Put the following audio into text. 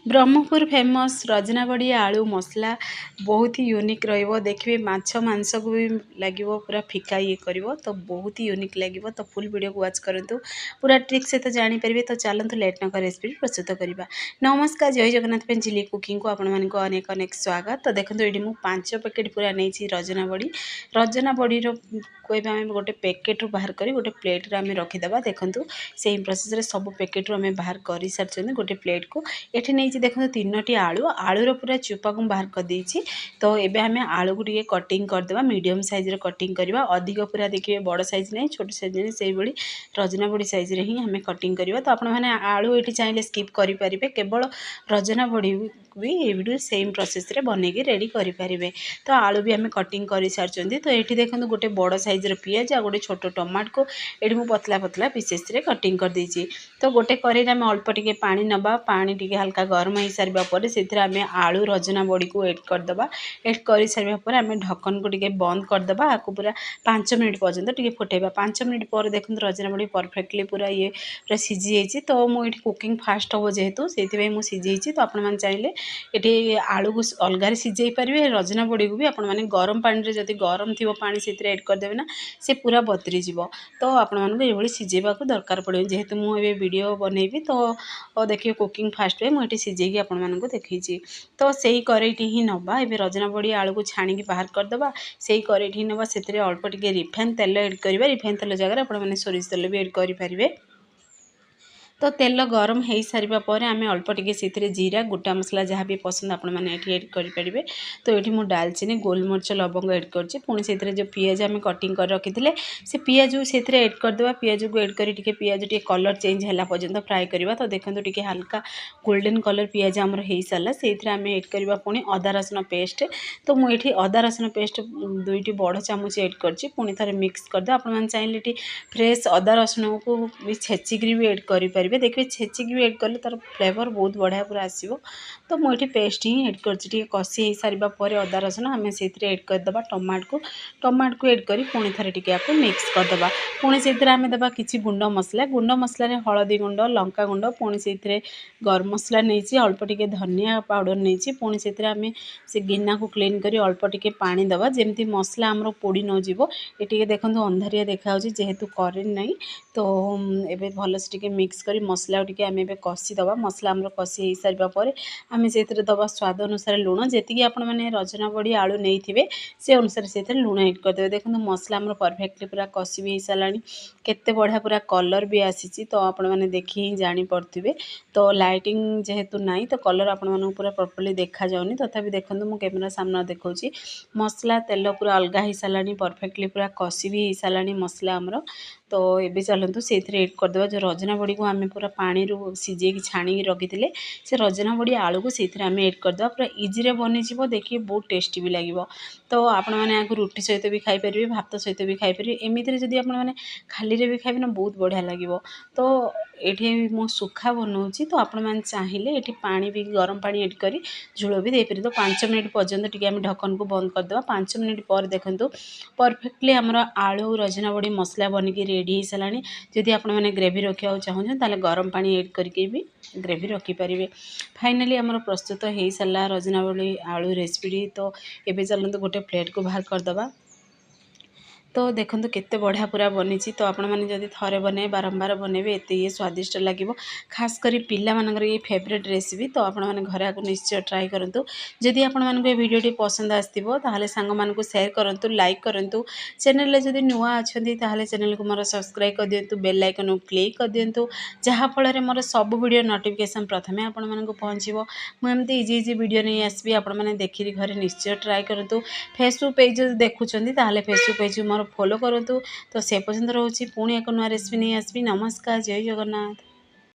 Brahmapur famous रजनाबड़ी आलू मसला बहुत ही यूनिक रहिबो। देखिए माछ मांस को भी लगे पूरा फिका ये करिवो तो बहुत ही यूनिक लगे। तो फुल वीडियो को वाच करंतु पूरा ट्रिक से तो जानी परिबे। तो चलंतु लेट न कर रेसिपी प्रस्तुत करिबा। नमस्कार, जय जगन्नाथ पेन चिली कुकिंग को आपण मानको अनेक अनेक स्वागत। तो देखंतु एडी मु 5 पैकेट पूरा नेछि रजनाबड़ी रो कोइबा हम गोटे पैकेट रो बाहर करी गोटे प्लेट रे हमें रखी देबा। देखंतु सेम प्रोसेस रे सब पैकेट रो हमें बाहर करी सारछन गोटे प्लेट को। एठी नहीं देखो 3टी आलूर पूरा चोपा को बाहर कर देछि। तो एबे हमें आलू को टिके कटिंग करदेबा। मीडियम साइज रे कटिंग करबा। अधिक पूरा देखिए बड़ साइज नहीं, छोट साइज नहीं, से बड़ी रजना बड़ी साइज रे ही हमें कटिंग करबा। तो आपण माने आलू एठी चाहिले स्किप करि परिबे। केवल रजना बड़ी भी ये वीडियो सेम प्रोसेस रे बनेगी रेडी करि परिबे। तो आलू भी हमें कटिंग कर सारछंती। तो एठी देखंतु गोटे बड़ साइज रे पियाज आ गोटे छोट टमाटर को एठी मु पतला पतला पीसेस रे कटिंग कर देछि। तो गोटे करेई में अल्प टिके पानी नबा। पानी टिके हल्का गरम हो सारा पर से आम आलू रजना बड़ी को एड करदे। एड कर सारा पर आम ढक्कन को टिके बंद करदे। आपको पूरा 5 मिनट पर्यंत टिके फुटेबा। 5 मिनट पर देखो रजना बड़ी परफेक्टली पूरा ये पूरा सीझी जाइए। तो मुझे कुकिंग फास्ट हम जेहेतु से मुझे तो आपण चाहिए ये आलू को अलग सीझे पारे। रजना बड़ी को भी आपण मैंने गरम पानी रे जदि गरम थी पानी से ऐड करदेवे ना से पूरा बतरी जीव। तो आपण मानक ये सीझेबा दरकार पड़े। जेहेतु मुझे वीडियो बनैबी तो देखिए कुकिंग फास्ट वे मुझे सीझे आपण मानक देखी। तो सही करेईटी ही नवा। ए रजना बड़ी आलू को छाणी बाहर करदे। से करेईटी ही नवा। से अल्प टिके रिफाइन तेल एड करिबा। रिफाइन तेल जगह आपण मैंने सोरिष तेल भी एड करि परिबे। तो तेल गरम हो सारा पर आम अल्प टिके से जीरा गोटा मसला जहाँ भी पसंद आपण मैंने एड करेंगे। तो ये मुझे डालचीनी गोलमरीच लवंग एड करछि। पुणी से जो पियाज आम कटिंग कर रखी थे से पियाज से एड करदे। पियाज को एड कर पियाज टे कलर चेंज है पर्यंत फ्राए करवा। तो देखो टे हल्का गोल्डन कलर पियाज आमर हो सारा से आम एड करवा। पुणी अदा रसुण पेस्ट। तो मुझे अदा रसुण पेस्ट 2टी बड़ चामच एड करछि। पुणी थे मिक्स करदे। आपण चाहिए फ्रेश अदा रसुण को भी छेचिक भी एड करें। देखिए छेचिक भी एड कले तार फ्लेवर बहुत बढ़िया पूरा आसो। तो मुझे पेस्ट ही एड कर कषि हो सारा पर अदा रसुण आम से एड करदे। टमाटो को एड कर पुणी थे टी आपको मिक्स करदे। पुणी से आम देवा किसी गुंड मसला हलदी गुंड लंका गुंड पुणी से गरम मसला नहीं अल्प टिके धनिया पाउडर नहीं। पुणी से आम से गिना को क्लीन कर अल्प टिके पानी दबा जमी मसला आमर पोड़ी नजीव। ये देखो अंधारिया देखा जेहेतु करेन्ट नहीं। तो ये भलसे टिके मिक्स कर मसला टिके आम कषिदबा। मसला आमर कषि हो सारा पर आम से दबा स्वाद अनुसार लुण जी आपण मैंने रजना बड़ी आलू नहीं से अनुसार से लुण एड करदे। देखो मसला आमर परफेक्टली पूरा कषि भी हो सारा केते बढ़िया पूरा कलर भी आसी। तो आपण मैंने देखी ही जापे। तो लाइटिंग जेहेतु नाई तो कलर आपण मानू पूरा प्रॉपर्ली देखा जाउनी। तथापि देखो मु कैमेरा सामने देखा मसला तेल पूरा अलग हो सारा परफेक्टली पूरा कषि भी हो सारा मसला आमर। तो ये चलतु से एड करदे। जो रजना बड़ी को आम पूरा पानी सीझे छाणी रखी थे से रजना बड़ी आलू को से आम एड करदे। पूरा इजी बनी। देखिए बहुत टेस्टी भी लगे। तो आपण मैंने आपको रुटी सहित भी खाईपर भात सहित भी खाईपर एमती जब आप खाली भी खाइबे ना बहुत बढ़िया लगे। तो ये मो सुखा बनाऊँगी। तो आपण मैंने चाहिए ये पानी भी गरम पानी एड कर झोल भी देपर। तो 5 मिनट पर्यंत टी आम ढक्कन को बंद करदे। 5 मिनट पर देखो परफेक्टली आमर आलू रजना बड़ी मसला बनिकी रेडी हो सारा। जदि आपण मैंने ग्रेवी रखा चाहूँ ताले गरम पानी एड करके भी ग्रेवी रखिपारे। फाइनाली आमर प्रस्तुत हो सारा रजना बड़ी आलू रेसिपी। तो ये चलते गोटे प्लेट को बाहर करदे। तो देखो केते बढ़िया पूरा बनी। तो आपण मैंने जदि थरे बने बारंबार बनइबे एत ये स्वादिष्ट लगे। खास करी पिला मानकर ये फेवरेट रेसिपी। तो आपण मैंने घरे आको निश्चय ट्राई करूँ। जदि आपण मानक ये वीडियोटी पसंद आसो ताले सांग मानक शेयर करूँ लाइक करूँ। चैनल जदि नुआ अच्छी ताले चैनल को मोर सब्सक्राइब कर दिंतु। बेल आइकन को क्लिक कर दिंतु जहाँफल मोर सब वीडियो नोटिफिकेशन प्रथम आपण मानक पहुँचो। मुझे इजी इजी वीडियो नहीं आसबि। आपण मैंने देखिए घरे निश्चय ट्राई करूँ। फेसबुक पेज देखुं ताले फेसबुक पेज मोर फॉलो करूँ। तो से पर्यंत रोचे पुणी एक नुआ रेसिपी नहीं आसबि। नमस्कार, जय जगन्नाथ।